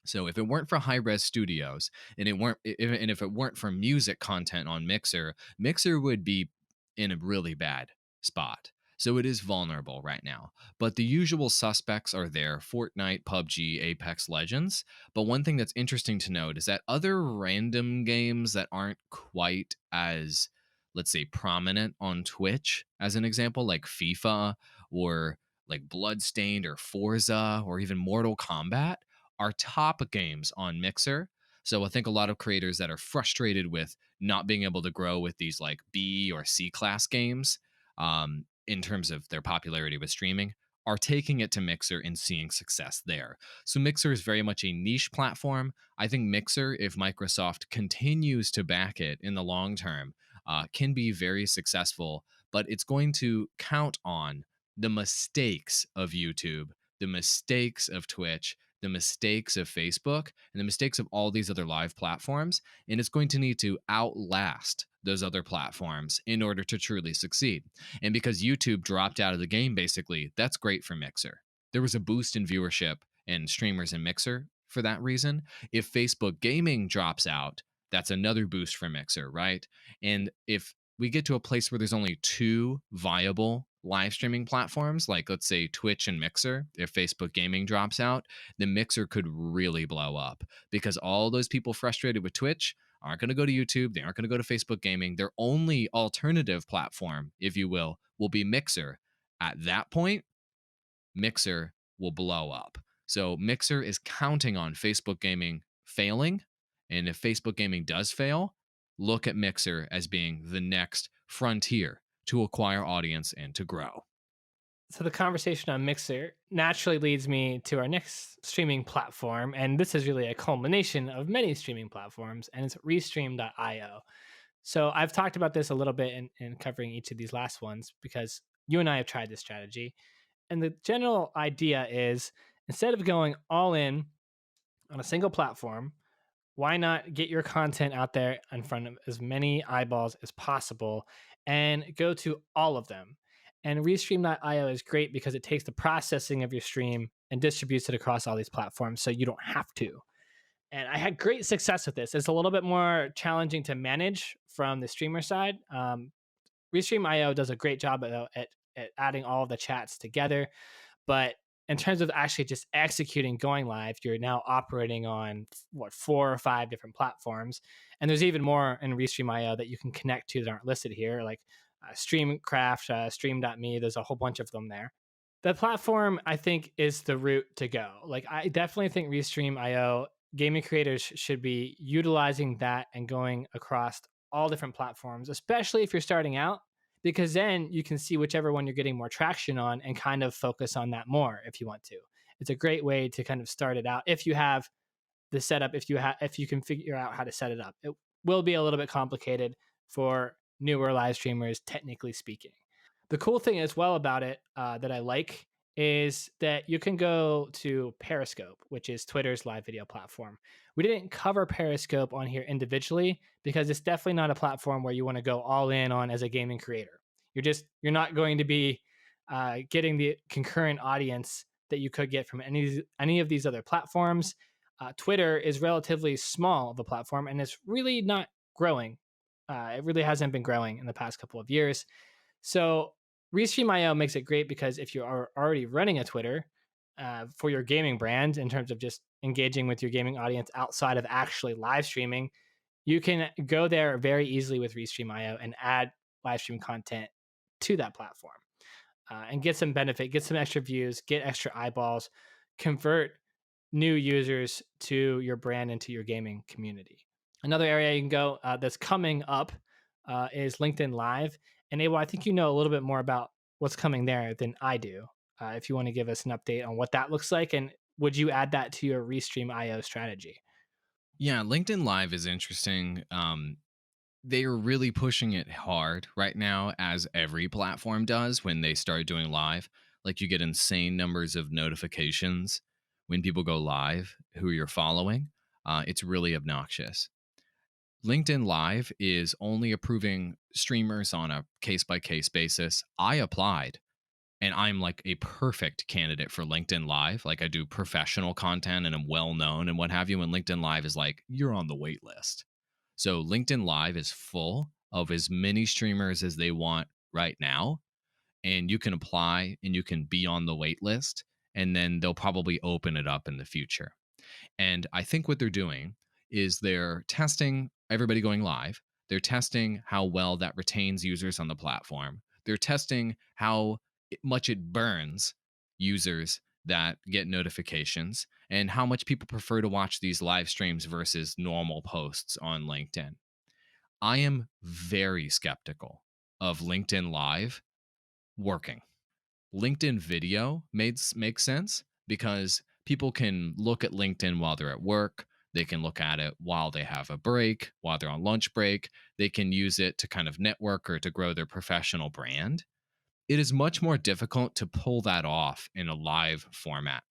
So if it weren't for high res studios and if it weren't for music content on Mixer, Mixer would be in a really bad spot. So it is vulnerable right now. But the usual suspects are there: Fortnite, PUBG, Apex Legends. But one thing that's interesting to note is that other random games that aren't quite as, let's say, prominent on Twitch, as an example, like FIFA or like Bloodstained or Forza or even Mortal Kombat, are top games on Mixer. So I think a lot of creators that are frustrated with not being able to grow with these like B or C class games in terms of their popularity with streaming are taking it to Mixer and seeing success there. So Mixer is very much a niche platform. I think Mixer, if Microsoft continues to back it in the long term, can be very successful, but it's going to count on the mistakes of YouTube, the mistakes of Twitch, the mistakes of Facebook, and the mistakes of all these other live platforms. And it's going to need to outlast those other platforms in order to truly succeed. And because YouTube dropped out of the game, basically, that's great for Mixer. There was a boost in viewership and streamers in Mixer for that reason. If Facebook gaming drops out, that's another boost for Mixer, right? And if we get to a place where there's only two viable live streaming platforms, like let's say Twitch and Mixer, if Facebook gaming drops out, the Mixer could really blow up because all those people frustrated with Twitch aren't going to go to YouTube. They aren't going to go to Facebook gaming. Their only alternative platform, if you will be Mixer. At that point, Mixer will blow up. So Mixer is counting on Facebook gaming failing. And if Facebook gaming does fail, look at Mixer as being the next frontier to acquire audience and to grow. So the conversation on Mixer naturally leads me to our next streaming platform, and this is really a culmination of many streaming platforms, and it's Restream.io. So I've talked about this a little bit in covering each of these last ones because you and I have tried this strategy. And the general idea is instead of going all in on a single platform, why not get your content out there in front of as many eyeballs as possible and go to all of them? And Restream.io is great because it takes the processing of your stream and distributes it across all these platforms so you don't have to. And I had great success with this. It's a little bit more challenging to manage from the streamer side. Restream IO does a great job at adding all of the chats together. But in terms of actually just executing going live, you're now operating on what, 4 or 5 different platforms. And there's even more in Restream IO that you can connect to that aren't listed here, like Streamcraft, Stream.me. There's a whole bunch of them there. The platform, I think, is the route to go. Like, I definitely think Restream IO gaming creators should be utilizing that and going across all different platforms, especially if you're starting out, because then you can see whichever one you're getting more traction on and kind of focus on that more if you want to. It's a great way to kind of start it out if you have the setup, if you can figure out how to set it up. It will be a little bit complicated for newer live streamers, technically speaking. The cool thing as well about it that I like is that you can go to Periscope, which is Twitter's live video platform. We didn't cover Periscope on here individually because it's definitely not a platform where you want to go all in on as a gaming creator. You're not going to be getting the concurrent audience that you could get from any of these other platforms. Twitter is relatively small of a platform and it's really not growing. It really hasn't been growing in the past couple of years. So Restream IO makes it great because if you are already running a Twitter for your gaming brand in terms of just engaging with your gaming audience outside of actually live streaming, you can go there very easily with Restream IO and add live stream content to that platform and get some benefit, get some extra views, get extra eyeballs, convert new users to your brand and to your gaming community. Another area you can go that's coming up is LinkedIn Live. And Abel, I think you know a little bit more about what's coming there than I do. If you want to give us an update on what that looks like, and would you add that to your Restream IO strategy? Yeah, LinkedIn Live is interesting. They are really pushing it hard right now, as every platform does when they start doing live. Like, you get insane numbers of notifications when people go live who you're following. It's really obnoxious. LinkedIn Live is only approving streamers on a case by case basis. I applied and I'm like a perfect candidate for LinkedIn Live. Like, I do professional content and I'm well known and what have you. And LinkedIn Live is like, you're on the wait list. So LinkedIn Live is full of as many streamers as they want right now. And you can apply and you can be on the wait list. And then they'll probably open it up in the future. And I think what they're doing is they're testing everybody going live. They're testing how well that retains users on the platform. They're testing how much it burns users that get notifications and how much people prefer to watch these live streams versus normal posts on LinkedIn. I am very skeptical of LinkedIn Live working. LinkedIn video makes sense because people can look at LinkedIn while they're at work. They can look at it while they have a break, while they're on lunch break. They can use it to kind of network or to grow their professional brand. It is much more difficult to pull that off in a live format.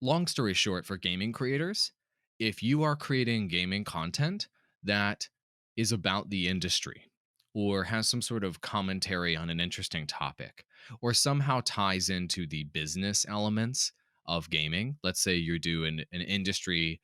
Long story short, for gaming creators, if you are creating gaming content that is about the industry or has some sort of commentary on an interesting topic or somehow ties into the business elements of gaming, let's say you're doing an industry,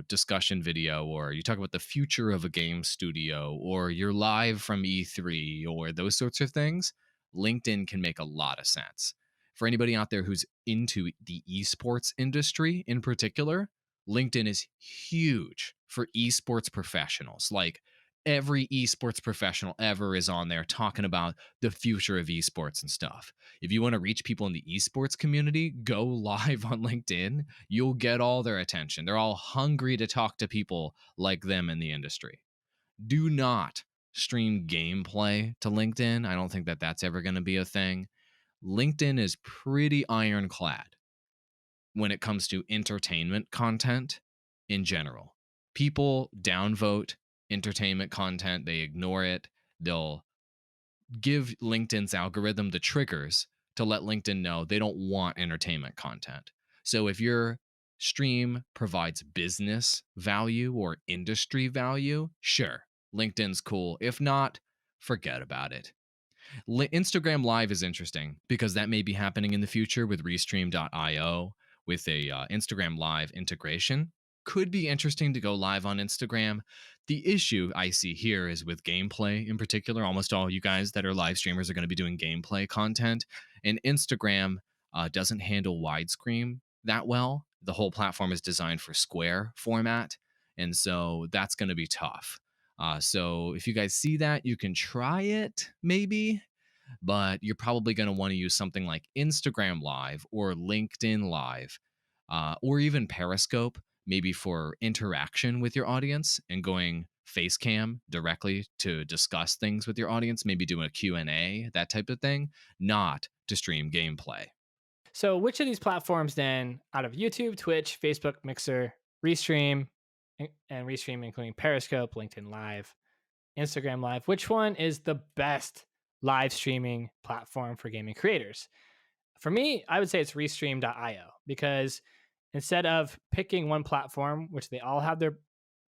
discussion video, or you talk about the future of a game studio, or you're live from E3, or those sorts of things, LinkedIn can make a lot of sense. For anybody out there who's into the esports industry in particular, LinkedIn is huge for esports professionals. Like, every esports professional ever is on there talking about the future of esports and stuff. If you want to reach people in the esports community, go live on LinkedIn. You'll get all their attention. They're all hungry to talk to people like them in the industry. Do not stream gameplay to LinkedIn. I don't think that that's ever going to be a thing. LinkedIn is pretty ironclad when it comes to entertainment content in general. People downvote entertainment content, they ignore it. They'll give LinkedIn's algorithm the triggers to let LinkedIn know they don't want entertainment content. So if you're stream provides business value or industry value, sure, LinkedIn's cool. If not, forget about it. Instagram Live is interesting because that may be happening in the future with Restream.io with a Instagram Live integration. Could be interesting to go live on Instagram. The issue I see here is with gameplay in particular. Almost all you guys that are live streamers are going to be doing gameplay content, and Instagram doesn't handle widescreen that well. The whole platform is designed for square format, and so that's going to be tough. So if you guys see that, you can try it maybe, but you're probably going to want to use something like Instagram Live or LinkedIn Live, or even Periscope, maybe for interaction with your audience and going face cam directly to discuss things with your audience, maybe do a Q&A, that type of thing, not to stream gameplay. So which of these platforms then, out of YouTube, Twitch, Facebook, Mixer, Restream, and Restream including Periscope, LinkedIn Live, Instagram Live, which one is the best live streaming platform for gaming creators? For me, I would say it's Restream.io, because instead of picking one platform, which they all have their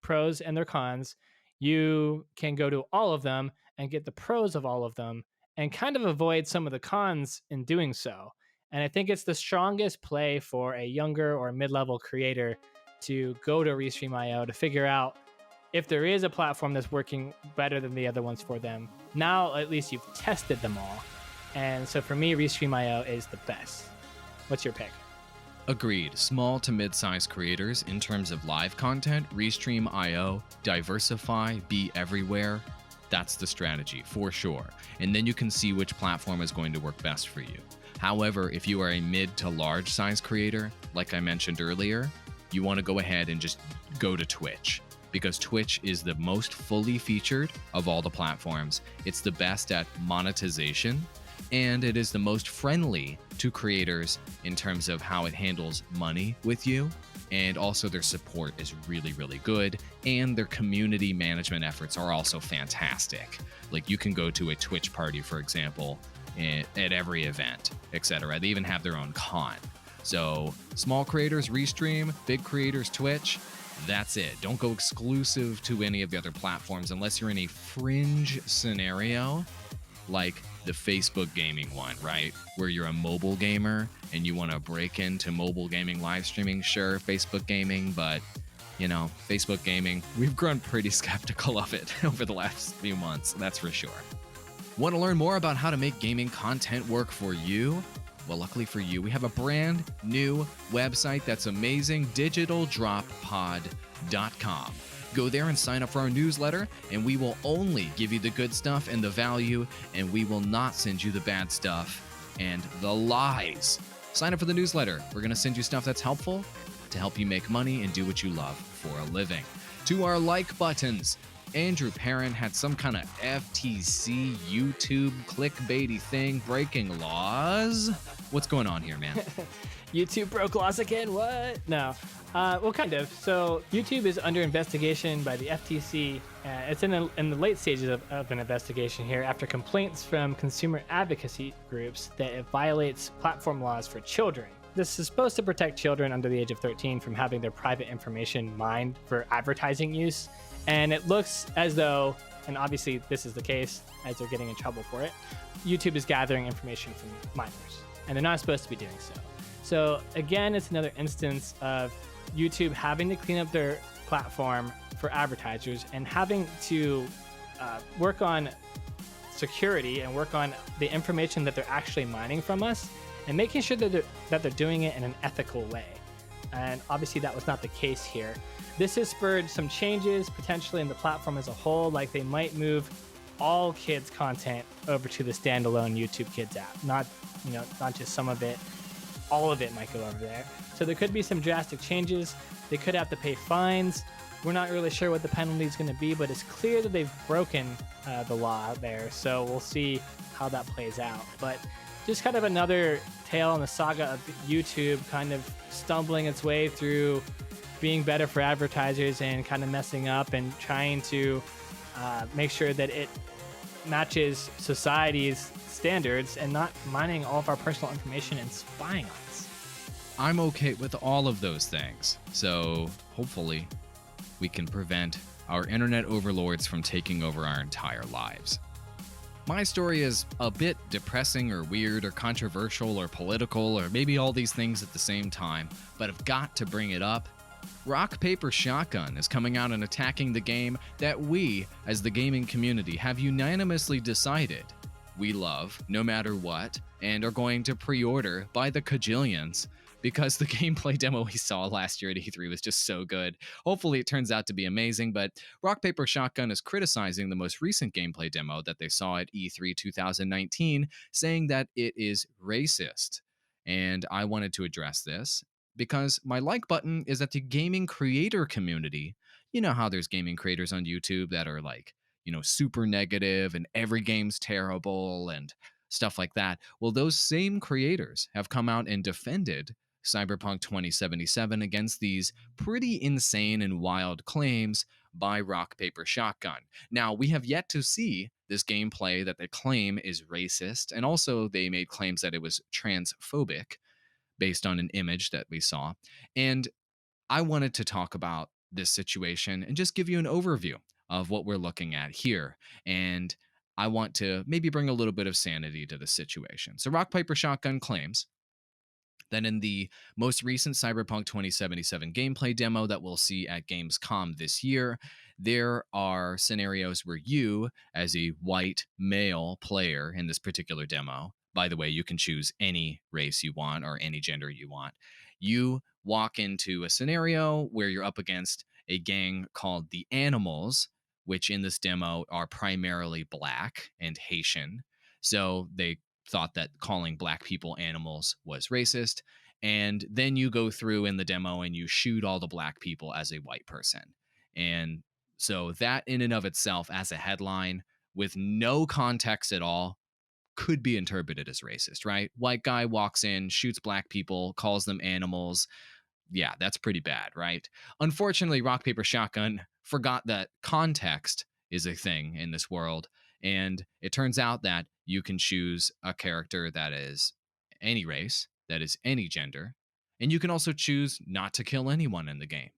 pros and their cons, you can go to all of them and get the pros of all of them and kind of avoid some of the cons in doing so. And I think it's the strongest play for a younger or mid-level creator to go to Restream IO to figure out if there is a platform that's working better than the other ones for them. Now, at least you've tested them all. And so for me, Restream IO is the best. What's your pick? Agreed. Small to mid-sized creators in terms of live content, Restream IO, diversify, be everywhere. That's the strategy for sure. And then you can see which platform is going to work best for you. However, if you are a mid to large size creator, like I mentioned earlier, you want to go ahead and just go to Twitch, because Twitch is the most fully featured of all the platforms. It's the best at monetization, and it is the most friendly to creators in terms of how it handles money with you. And also their support is really, really good. And their community management efforts are also fantastic. Like you can go to a Twitch party, for example, at every event, etc. They even have their own con. So small creators, Restream, big creators, Twitch. That's it. Don't go exclusive to any of the other platforms unless you're in a fringe scenario like the Facebook gaming one, right? Where you're a mobile gamer and you want to break into mobile gaming live streaming. Sure, Facebook gaming, but you know, Facebook gaming, we've grown pretty skeptical of it over the last few months, that's for sure. Want to learn more about how to make gaming content work for you? Well, luckily for you, we have a brand new website that's amazing, digitaldroppod.com. Go there and sign up for our newsletter, and we will only give you the good stuff and the value, and we will not send you the bad stuff and the lies. Sign up for the newsletter. We're going to send you stuff that's helpful to help you make money and do what you love for a living. To our like buttons, Andrew Perrin had some kind of FTC YouTube clickbaity thing breaking laws. What's going on here, man? YouTube broke laws again? What? No. Well, kind of. So YouTube is under investigation by the FTC. It's in the late stages of an investigation here after complaints from consumer advocacy groups that it violates platform laws for children. This is supposed to protect children under the age of 13 from having their private information mined for advertising use. And it looks as though, and obviously this is the case as they're getting in trouble for it, YouTube is gathering information from minors, and they're not supposed to be doing so. So again, it's another instance of YouTube having to clean up their platform for advertisers and having to work on security and work on the information that they're actually mining from us and making sure that they're doing it in an ethical way. And obviously that was not the case here. This has spurred some changes potentially in the platform as a whole, like they might move all kids content over to the standalone YouTube Kids app. Not just some of it, all of it might go over there. So there could be some drastic changes. They could have to pay fines. We're not really sure what the penalty is going to be, but it's clear that they've broken the law there. So we'll see how that plays out. But just kind of another tale in the saga of YouTube kind of stumbling its way through being better for advertisers and kind of messing up and trying to make sure that it matches society's standards and not mining all of our personal information and spying on us. I'm okay with all of those things. So hopefully, we can prevent our internet overlords from taking over our entire lives. My story is a bit depressing or weird or controversial or political or maybe all these things at the same time, but I've got to bring it up. Rock, Paper, Shotgun is coming out and attacking the game that we, as the gaming community, have unanimously decided we love no matter what and are going to pre order by the cajillions because the gameplay demo we saw last year at E3 was just so good. Hopefully, it turns out to be amazing, but Rock, Paper, Shotgun is criticizing the most recent gameplay demo that they saw at E3 2019, saying that it is racist. And I wanted to address this because my like button is at the gaming creator community. You know how there's gaming creators on YouTube that are like, super negative and every game's terrible and stuff like that. Well, those same creators have come out and defended Cyberpunk 2077 against these pretty insane and wild claims by Rock Paper Shotgun. Now, we have yet to see this gameplay that they claim is racist, and also they made claims that it was transphobic based on an image that we saw. And I wanted to talk about this situation and just give you an overview of what we're looking at here. And I want to maybe bring a little bit of sanity to the situation. So, Rock Paper Shotgun claims that in the most recent Cyberpunk 2077 gameplay demo that we'll see at Gamescom this year, there are scenarios where you, as a white male player in this particular demo, by the way, you can choose any race you want or any gender you want, you walk into a scenario where you're up against a gang called the Animals, which in this demo are primarily black and Haitian. So they thought that calling black people animals was racist. And then you go through in the demo and you shoot all the black people as a white person. And so that in and of itself, as a headline, with no context at all, could be interpreted as racist, right? White guy walks in, shoots black people, calls them animals. Yeah, that's pretty bad, right? Unfortunately, Rock, Paper, Shotgun forgot that context is a thing in this world. And it turns out that you can choose a character that is any race, that is any gender. And you can also choose not to kill anyone in the game.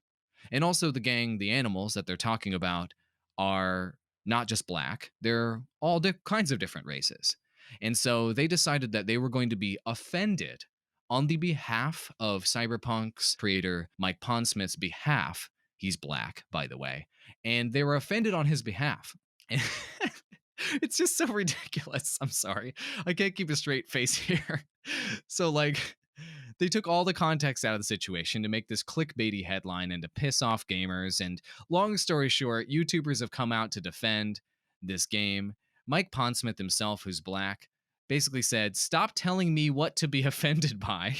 And also, the gang, the Animals that they're talking about, are not just black, they're all kinds of different races. And so they decided that they were going to be offended on the behalf of Cyberpunk's creator, Mike Pondsmith's behalf. He's black, by the way. And they were offended on his behalf. It's just so ridiculous. I'm sorry. I can't keep a straight face here. So, like, they took all the context out of the situation to make this clickbaity headline and to piss off gamers. And long story short, YouTubers have come out to defend this game. Mike Pondsmith himself, who's black, basically said, "Stop telling me what to be offended by."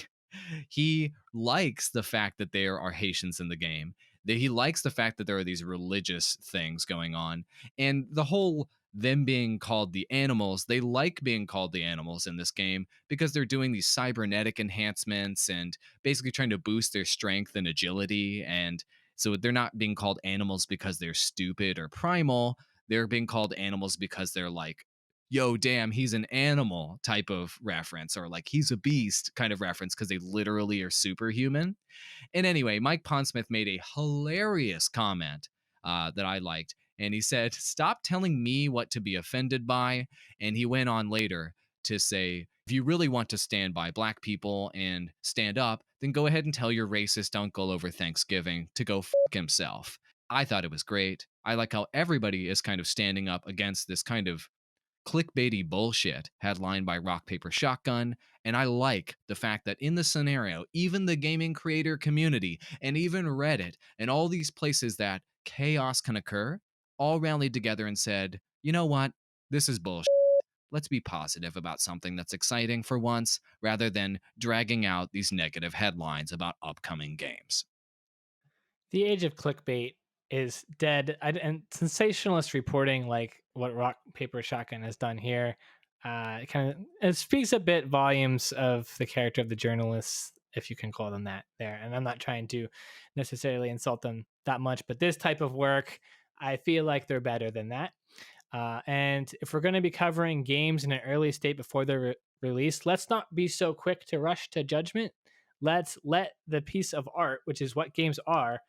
He likes the fact that there are Haitians in the game. That he likes the fact that there are these religious things going on. And the whole them being called the Animals, they like being called the Animals in this game because they're doing these cybernetic enhancements and basically trying to boost their strength and agility. And so they're not being called animals because they're stupid or primal. They're being called animals because they're like, yo, damn, he's an animal type of reference, or like he's a beast kind of reference because they literally are superhuman. And anyway, Mike Pondsmith made a hilarious comment that I liked. And he said, "Stop telling me what to be offended by." And he went on later to say, "If you really want to stand by black people and stand up, then go ahead and tell your racist uncle over Thanksgiving to go himself." I thought it was great. I like how everybody is kind of standing up against this kind of clickbaity bullshit headline by Rock Paper Shotgun. And I like the fact that in the scenario, even the gaming creator community and even Reddit and all these places that chaos can occur all rallied together and said, you know what? This is bullshit. Let's be positive about something that's exciting for once rather than dragging out these negative headlines about upcoming games. The age of clickbait is dead. And sensationalist reporting, like what Rock Paper Shotgun has done here, it speaks a bit volumes of the character of the journalists, if you can call them that. There, and I'm not trying to necessarily insult them that much, but this type of work, I feel like they're better than that. And if we're going to be covering games in an early state before they're released, let's not be so quick to rush to judgment. Let's let the piece of art, which is what games are,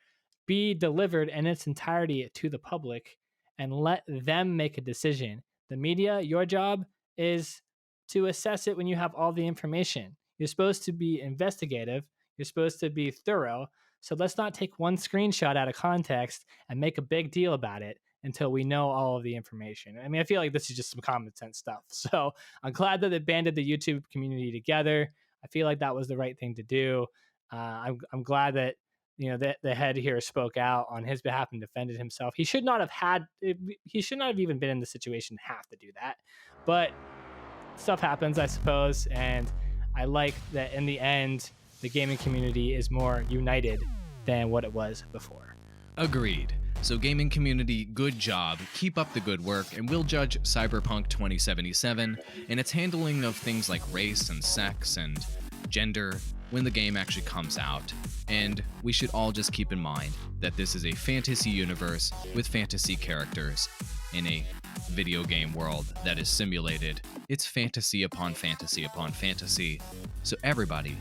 be delivered in its entirety to the public and let them make a decision. The media, your job is to assess it when you have all the information. You're supposed to be investigative, you're supposed to be thorough. So let's not take one screenshot out of context and make a big deal about it until we know all of the information. I mean, I feel like this is just some common sense stuff. So I'm glad that it banded the YouTube community together. I feel like that was the right thing to do. I'm glad that the head here spoke out on his behalf and defended himself. He should not have even been in the situation to have to do that. But stuff happens, I suppose, and I like that in the end the gaming community is more united than what it was before. Agreed. So gaming community, good job. Keep up the good work, and we'll judge Cyberpunk 2077 and its handling of things like race and sex and gender when the game actually comes out. And we should all just keep in mind that this is a fantasy universe with fantasy characters in a video game world that is simulated. It's fantasy upon fantasy upon fantasy. So everybody,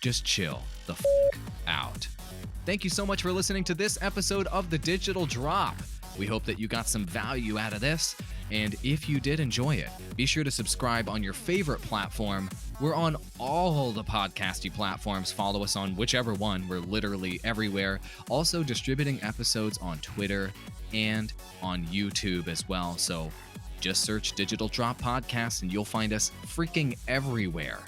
just chill the out. Thank you so much for listening to this episode of The Digital Drop. We hope that you got some value out of this. And if you did enjoy it, be sure to subscribe on your favorite platform. We're on all the podcasty platforms. Follow us on whichever one. We're literally everywhere. Also distributing episodes on Twitter and on YouTube as well. So just search Digital Drop Podcast and you'll find us freaking everywhere.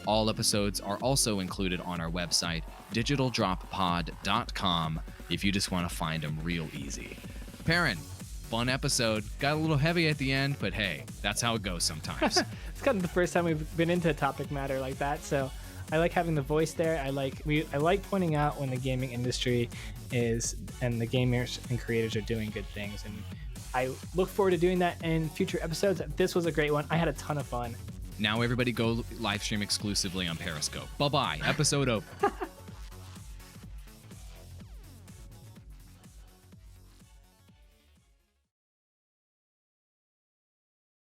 All episodes are also included on our website, digitaldroppod.com, if you just want to find them real easy. Perrin, fun episode. Got a little heavy at the end, but hey, that's how it goes sometimes. It's kind of the first time we've been into a topic matter like that, so I like having the voice there. I like pointing out when the gaming industry is and the gamers and creators are doing good things, and I look forward to doing that in future episodes. This was a great one. I had a ton of fun. Now everybody go live stream exclusively on Periscope. Bye-bye. Episode over.